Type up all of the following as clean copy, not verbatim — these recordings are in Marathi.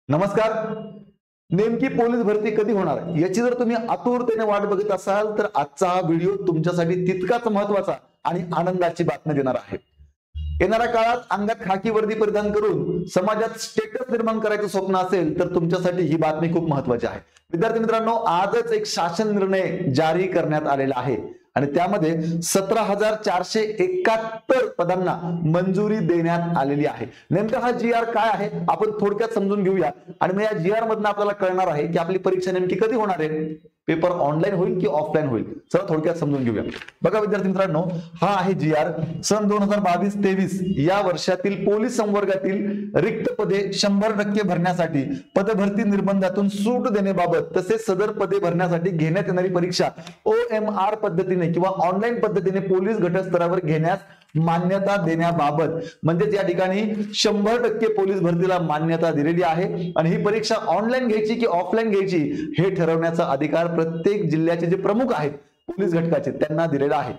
नमस्कार. नेमकी पोलीस भरती कधी होणार याची जर तुम्ही आतुरतेने वाट बघत असाल तर आजचा हा व्हिडिओ तुमच्यासाठी तितकाच महत्त्वाचा आणि आनंदाची बातमी देणार आहे. येणाऱ्या काळात अंगात खाकी वर्दी परिधान करून समाजात स्टेटस निर्माण करायचं स्वप्न असेल तर तुमच्यासाठी ही बातमी खूप महत्त्वाची आहे. विद्यार्थी मित्रांनो, आजच एक शासन निर्णय जारी करण्यात आलेला आहे आणि त्यामध्ये 17,471 पदांना मंजुरी देण्यात आलेली आहे. नेमका हा जी आर काय आहे आपण थोडक्यात समजून घेऊया आणि मग या जी आर मधून आपल्याला कळणार आहे की आपली परीक्षा नेमकी कधी होणार आहे, पेपर ऑनलाईन होईल की ऑफलाईन होईल. चला थोडक्यात समजून घेऊया. बघा विद्यार्थी मित्रांनो, हा आहे जी आर. सन 2022-23 या वर्षातील पोलीस संवर्गातील रिक्त पदे 100% भरण्यासाठी पदभरती निर्बंधातून सूट देण्याबाबत तसेच सदर पदे भरण्यासाठी घेण्यात येणारी परीक्षा OMR पद्धतीने किंवा ऑनलाईन पद्धतीने पोलीस घटक स्तरावर घेण्यास मान्यता देण्याबाबत, म्हणजे या ठिकाणी 100% पोलीस भरतीला मान्यता दिलेली आहे आणि ही परीक्षा ऑनलाईन घ्यायची की ऑफलाईन घ्यायची हे ठरवण्याचा अधिकार प्रत्येक जिल्ह्याचे जे प्रमुख आहेत पोलीस घटकाचे त्यांना दिलेला आहे.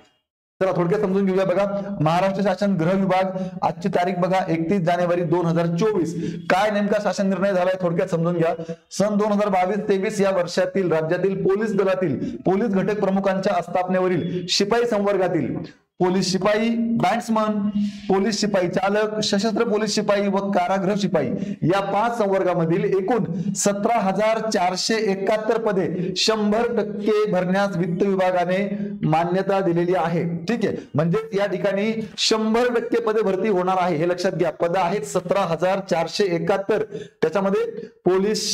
चला थोडक्यात समजून घेऊया. बघा, महाराष्ट्र शासन गृह विभाग, आजची तारीख बघा 31 जानेवारी 2024. काय नेमका शासन निर्णय झालाय थोडक्यात समजून घ्या. सन 2022-23 या वर्षातील राज्यातील पोलीस दलातील पोलीस घटक प्रमुखांच्या आस्थापनेवरील शिपाई संवर्गातील पोलीस शिपाई, बॅट्समन, पोलीस शिपाई चालक, सशस्त्र पोलीस शिपाई व कारागृह शिपाई या 5 संवर्गामधील एकूण 17,471 पदे 100% भरण्यास वित्त विभागाने मान्यता दिलेली आहे. ठीक आहे, म्हणजे या ठिकाणी 100% पदे भरती होणार आहे हे लक्षात घ्या. पद आहेत 17,471. त्याच्यामध्ये पोलीस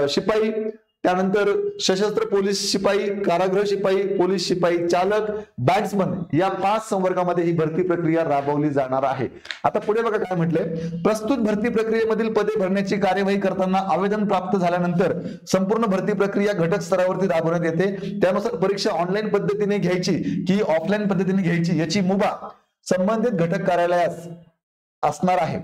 शिपाई, त्यानंतर सशस्त्र पोलीस शिपाई, कारागृह शिपाई, पोलीस शिपाई चालक, बॅट्समन या 5 संवर्गामध्ये ही भरती प्रक्रिया राबवली जाणार आहे. आता पुढे बघा काय म्हटलंय. प्रस्तुत भरती प्रक्रियेमधील पदे भरण्याची कार्यवाही करताना आवेदन प्राप्त झाल्यानंतर संपूर्ण भरती प्रक्रिया घटक स्तरावरती राबवण्यात येते. त्यानुसार परीक्षा ऑनलाईन पद्धतीने घ्यायची की ऑफलाईन पद्धतीने घ्यायची याची मुभा संबंधित घटक कार्यालयास असणार आहे.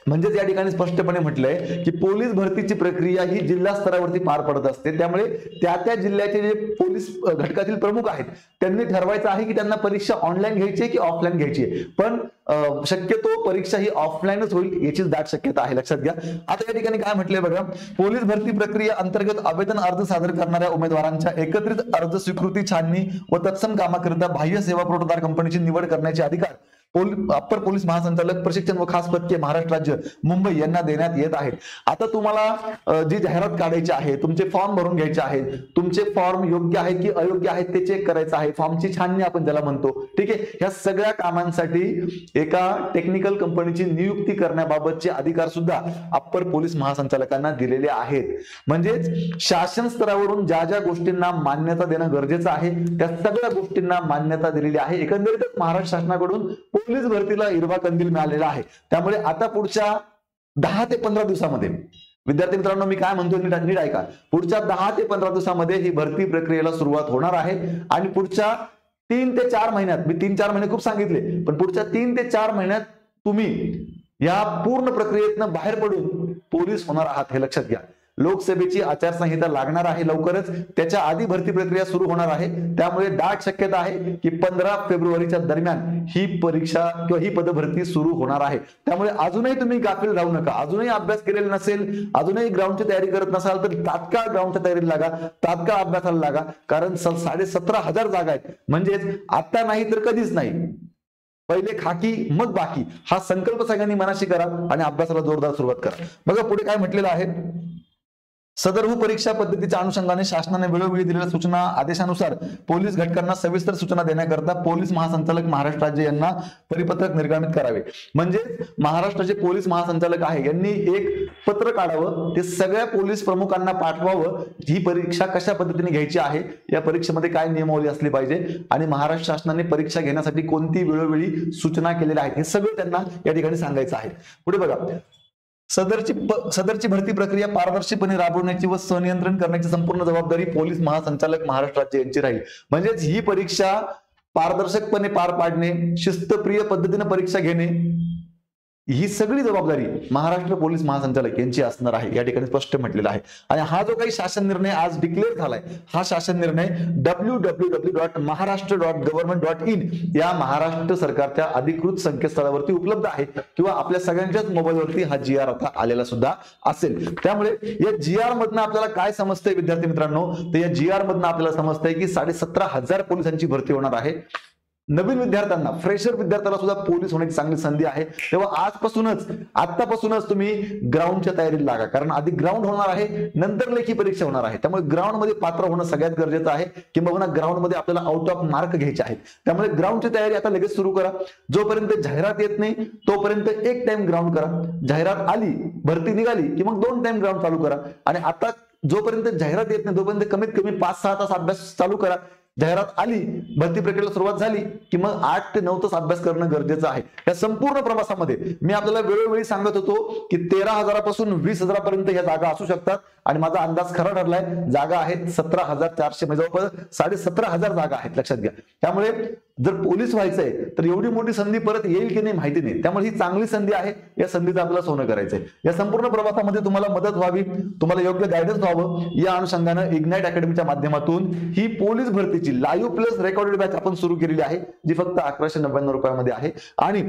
म्हणजेच या ठिकाणी स्पष्टपणे म्हटलंय की पोलीस भरतीची प्रक्रिया ही जिल्हा स्तरावरती पार पडत असते. त्यामुळे त्या जिल्ह्याचे जे पोलीस घटकातील प्रमुख आहेत त्यांनी ठरवायचं आहे की त्यांना परीक्षा ऑनलाईन घ्यायची आहे की ऑफलाईन घ्यायची आहे. पण शक्यतो परीक्षा ही ऑफलाईनच होईल याचीच दाट शक्यता आहे, लक्षात घ्या. आता या ठिकाणी काय म्हटलंय बघा, पोलीस भरती प्रक्रिया अंतर्गत आवेदन अर्ज सादर करणाऱ्या उमेदवारांच्या एकत्रित अर्ज स्वीकृती, छाननी व तत्सम कामाकरिता बाह्य सेवा पुरवठादार कंपनीची निवड करण्याचे अधिकार अप्पर पोलीस महासंचालक प्रशिक्षण व खास पथके महाराष्ट्र राज्य मुंबई यांना देण्यात येत आहेत. आता तुम्हाला जी जाहिरात काढायची आहे, तुमचे फॉर्म भरून घ्यायचे आहेत, तुमचे फॉर्म योग्य आहेत की अयोग्य आहेत ते चेक करायचं आहे, फॉर्मची छाननी आपण ज्याला म्हणतो. ठीक आहे, ह्या सगळ्या कामांसाठी एका टेक्निकल कंपनीची नियुक्ती करण्याबाबतचे अधिकार सुद्धा अप्पर पोलीस महासंचालकांना दिलेले आहेत. म्हणजेच शासन स्तरावरून ज्या ज्या गोष्टींना मान्यता देणं गरजेचं आहे त्या सगळ्या गोष्टींना मान्यता दिलेली आहे. एकंदरीतच महाराष्ट्र शासनाकडून पोलीस भरतीला हिरवा कंदील मिळालेला आहे. त्यामुळे आता पुढच्या 10 ते 15 दिवसामध्ये विद्यार्थी मित्रांनो, मी काय म्हणतो नीट ऐका. पुढच्या 10 ते 15 दिवसामध्ये ही भरती प्रक्रियेला सुरुवात होणार आहे आणि पुढच्या 3 ते 4 महिन्यात, मी 3-4 महिने खूप सांगितले, पण पुढच्या 3 ते 4 महिन्यात तुम्ही या पूर्ण प्रक्रियेतनं बाहेर पडून पोलीस होणार आहात हे लक्षात घ्या. लोकसभेची आचारसंहिता लागणार आहे लवकरच, त्याच्या आधी भरती प्रक्रिया सुरू होणार आहे. त्यामुळे दाट शक्यता आहे की 15 फेब्रुवारीच्या दरम्यान ही परीक्षा किंवा ही पदभरती सुरू होणार आहे. त्यामुळे अजूनही तुम्ही गाफील राहू नका. अजूनही अभ्यास केलेला नसेल, अजूनही ग्राउंडची तयारी करत नसाल तर तात्काळ ग्राउंडच्या तयारीला लागा, तात्काळ अभ्यासाला लागा. कारण 17,500 जागा आहेत. म्हणजेच आता नाही तर कधीच नाही, पहिले खाकी मग बाकी, हा संकल्प सगळ्यांनी मनाशी करा आणि अभ्यासाला जोरदार सुरुवात करा. बघा पुढे काय म्हटलेलं आहे. सदरहू परीक्षा पद्धतीच्या अनुषंगाने शासनाने वेळोवेळी दिलेल्या सूचना आदेशानुसार पोलीस घटकांना सविस्तर सूचना देण्याकरता पोलीस महासंचालक महाराष्ट्र राज्य यांना परिपत्रक निर्गमित करावे. म्हणजे महाराष्ट्राचे पोलीस महासंचालक आहे यांनी एक पत्र काढावं, ते सगळ्या पोलीस प्रमुखांना पाठवावं. ही परीक्षा कशा पद्धतीने घ्यायची आहे, या परीक्षेमध्ये काय नियमावली असली पाहिजे आणि महाराष्ट्र शासनाने परीक्षा घेण्यासाठी कोणती वेळोवेळी सूचना केलेल्या आहेत हे सगळं त्यांना या ठिकाणी सांगायचं आहे. पुढे बघा, सदरची भरती प्रक्रिया पारदर्शकपणे राबवण्याची व संनियंत्रण करण्याची संपूर्ण जबाबदारी पोलीस महासंचालक महाराष्ट्र राज्य यांची राहील. म्हणजेच ही परीक्षा पारदर्शकपणे पार पाडणे, शिस्तप्रिय पद्धतीने परीक्षा घेणे, ही सगळी जबाबदारी महाराष्ट्र पोलीस महासंचालक यांची असणार आहे, या ठिकाणी स्पष्ट म्हटलेलं आहे. आणि हा जो काही शासन निर्णय आज डिक्लेअर झालाय, हा शासन निर्णय www.maharashtra.government.in या महाराष्ट्र सरकारच्या अधिकृत संकेतस्थळावरती उपलब्ध आहे, किंवा आपल्या सगळ्यांच्याच मोबाईलवरती हा GR आता आलेला सुद्धा असेल. त्यामुळे या GR मधनं आपल्याला काय समजतंय विद्यार्थी मित्रांनो, तर या GR मधनं आपल्याला समजतंय की 17,500 पोलिसांची भरती होणार आहे. नवीन विद्यार्थ्यांना, फ्रेशर विद्यार्थ्याला सुद्धा पोलीस होण्याची चांगली संधी आहे. तेव्हा आतापासूनच तुम्ही ग्राउंडच्या तयारीला लागा, कारण आधी ग्राउंड होणार आहे, नंतर लेखी परीक्षा होणार आहे. त्यामुळे ग्राउंड मध्ये पात्र होणं सगळ्यात गरजेचं आहे, किंवा ग्राउंड मध्ये आपल्याला आउट ऑफ मार्क घ्यायचे आहेत. त्यामुळे ग्राउंडची तयारी आता लगेच सुरू करा. जोपर्यंत जाहिरात येत नाही तोपर्यंत एक टाइम ग्राउंड करा. जाहिरात आली, भरती निघाली की मग 2 टाइम ग्राउंड चालू करा. आणि आता जोपर्यंत जाहिरात येत नाही तोपर्यंत कमीत कमी 5-6 तास अभ्यास चालू करा. जाहिरात आली, भरती प्रक्रियेला सुरुवात झाली की मग 8 ते 9 तास अभ्यास करणं गरजेचं आहे. या संपूर्ण प्रवासामध्ये मी आपल्याला वेळोवेळी सांगत होतो की 13,000 पासून 20,000 पर्यंत ह्या जागा असू शकतात, आणि माझा अंदाज खरा ठरलाय. जागा आहेत 17,400, म्हणजे जवळपास 17,500 जागा आहेत, लक्षात घ्या. त्यामुळे जर पोलीस व्हायचंय तर एवढी मोठी संधी परत येईल की नाही माहिती नाही. त्यामुळे ही चांगली संधी आहे, या संधीचं आपल्याला सोनं करायचंय. या संपूर्ण प्रवासामध्ये तुम्हाला मदत व्हावी, तुम्हाला योग्य गायडन्स व्हावं, या अनुषंगानं इग्नाइट अकॅडमीच्या माध्यमातून ही पोलीस भरतीची लाईव्ह प्लस रेकॉर्डेड बॅच आपण सुरू केलेली आहे, जी फक्त 1199 रुपयामध्ये आहे. आणि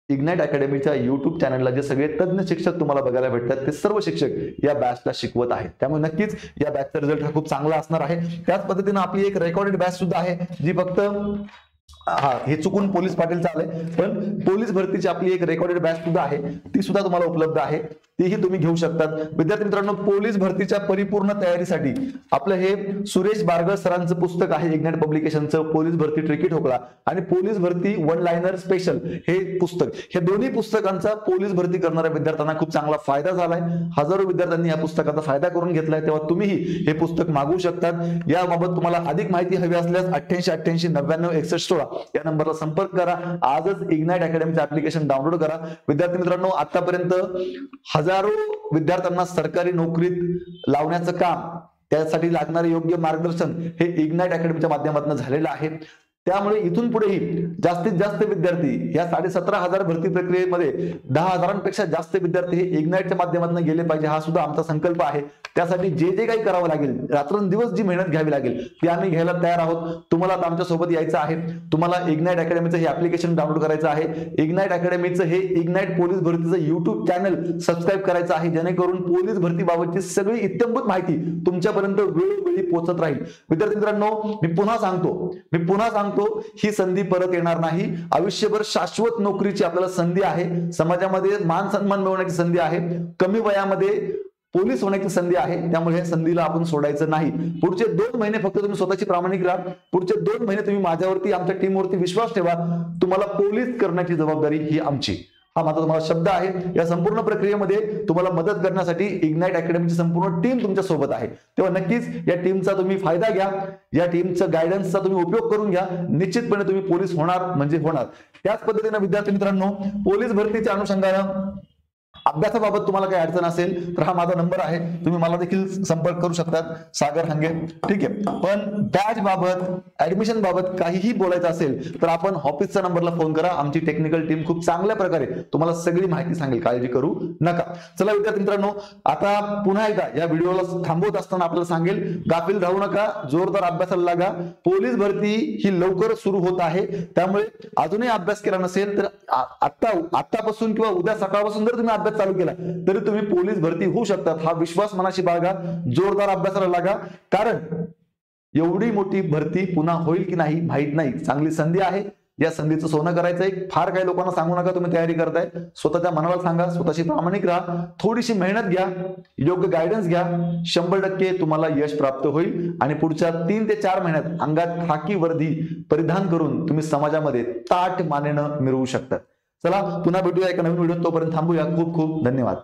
इग्नाइट अकॅडमीच्या युट्यूब चॅनलला जे सगळे तज्ञ शिक्षक तुम्हाला बघायला भेटतात, ते सर्व शिक्षक या बॅचला शिकवत आहेत. त्यामुळे नक्कीच या बॅचचा रिझल्ट हा खूप चांगला असणार आहे. त्याच पद्धतीने आपली एक रेकॉर्डेड बॅच सुद्धा आहे, जी फक्त हे चुकून पोलीस पाटील चालय, पण पोलीस भरतीची आपली एक रेकॉर्डेड बॅच सुद्धा आहे, ती सुद्धा तुम्हाला उपलब्ध आहे, तीही तुम्ही घेऊ शकतात. विद्यार्थी मित्रांनो, पोलीस भरतीच्या परिपूर्ण तयारीसाठी आपलं हे सुरेश बारगळ सरांचं पुस्तक आहे, इग्नाइट पब्लिकेशनचं, पोलीस भरती ट्रिकी ठोकळा आणि पोलीस भरती वन लाइनर स्पेशल हे पुस्तक, हे दोन्ही पुस्तकांचा पोलीस भरती करणाऱ्या विद्यार्थ्यांना खूप चांगला फायदा झालाय. हजारो विद्यार्थ्यांनी या पुस्तकाचा फायदा करून घेतलाय. तेव्हा तुम्हीही हे पुस्तक मागवू शकतात. याबाबत तुम्हाला अधिक माहिती हवी असल्यास 8888 99 61 16 या नंबरला संपर्क करा. आजच इग्नाइट अकॅडमीचं ऍप्लिकेशन डाउनलोड करा. विद्यार्थी मित्रांनो, आतापर्यंत हजारो विद्यार्थ्यांना सरकारी नोकरीत लावण्याचं काम, त्यासाठी लागणारे योग्य मार्गदर्शन हे इग्नाइट अकॅडमीच्या माध्यमातून झालेलं आहे. त्यामुळे इथून पुढेही जास्तीत जास्त विद्यार्थी या 17,500 भरती प्रक्रियेमध्ये 10,000पेक्षा जास्त विद्यार्थी हे इग्नाइटच्या माध्यमातून गेले पाहिजे, हा सुद्धा आमचा संकल्प आहे. त्यासाठी जे जे काही करावं लागेल, रात्रंदिवस जी मेहनत घ्यावी लागेल ती आम्ही घ्यायला तयार आहोत. तुम्हाला आता आमच्या सोबत यायचं आहे. तुम्हाला इग्नाइट अकॅडमीचं हे ऍप्लिकेशन डाउनलोड करायचं आहे. इग्नाइट अकॅडमीचं हे इग्नाइट पोलीस भरतीचं युट्यूब चॅनल सबस्क्राईब करायचं आहे, जेणेकरून पोलीस भरतीबाबतची सगळी इत्थंभूत माहिती तुमच्यापर्यंत वेळोवेळी पोहोचत राहील. विद्यार्थी मित्रांनो, मी पुन्हा सांगतो ही संधी परत येणार नाही. आयुष्यभर शाश्वत नोकरीची आपल्याला संधी आहे. समाजामध्ये मान सन्मान मिळवण्याची संधी आहे. कमी वयामध्ये पोलीस होण्याची संधी आहे. त्यामुळे या संधीला आपण सोडायचं नाही. पुढचे 2 महिने फक्त तुम्ही स्वतःची प्रामाणिक राहा. पुढचे 2 महिने तुम्ही माझ्यावरती, आमच्या टीमवरती विश्वास ठेवा. तुम्हाला पोलीस करण्याची जबाबदारी ही आमची, हा माझा तुम्हाला शब्द आहे. या संपूर्ण प्रक्रियेमध्ये तुम्हाला मदत करण्यासाठी इग्नाइट अकॅडमीची संपूर्ण टीम तुमच्या सोबत आहे. तेव्हा नक्कीच या टीमचा तुम्ही फायदा घ्या. या टीमचं गायडन्सचा तुम्ही उपयोग करून घ्या. निश्चितपणे तुम्ही पोलीस होणार म्हणजे होणार. त्याच पद्धतीने विद्यार्थी मित्रांनो, पोलीस भरतीच्या अनुषंगाने अभ्यासाबाबत तुम्हाला काही अडचण असेल तर हा माझा नंबर आहे, तुम्ही मला देखील संपर्क करू शकतात, सागर हंगे. ठीक आहे. पण बॅच बाबत, ऍडमिशन बाबत काहीही बोलायचं असेल तर आपण ऑफिसच्या नंबरला फोन करा. आमची टेक्निकल टीम खूप चांगल्या प्रकारे तुम्हाला सगळी माहिती सांगेल, काळजी करू नका. चला विद्यार्थी मित्रांनो, आता पुन्हा एकदा या व्हिडिओला थांबवत असताना आपल्याला सांगेल, गाफील राहू नका, जोरदार अभ्यासाला लागा. पोलीस भरती ही लवकर सुरू होत आहे. त्यामुळे अजूनही अभ्यास केला नसेल तर आतापासून किंवा उद्या सकाळपासून जर तुम्ही अभ्यास चालू केला तरी तुम्ही पोलीस भरती होऊ शकतात. हा विश्वास मनाशी बाळगा. जोरदार अभ्यासाला लागा, कारण एवढी मोठी भरती पुन्हा होईल की नाही माहित नाही. चांगली संधी आहे. या संधीचं सोनं करायचंय. फार काही लोकांना सांगू नका तुम्ही तयारी करताय. स्वतःच्या मनाला सांगा, स्वतःशी प्रामाणिक राहा, थोडीशी मेहनत घ्या, योग्य गायडन्स घ्या. 100% तुम्हाला यश प्राप्त होईल. आणि पुढच्या 3 ते 4 महिन्यात अंगात खाकी वर्दी परिधान करून तुम्ही समाजामध्ये ताठ मानेनं मिरवू शकता. चला पुन्हा भेटूया एका नवीन व्हिडिओ. तोपर्यंत थांबूया. खूप खूप धन्यवाद.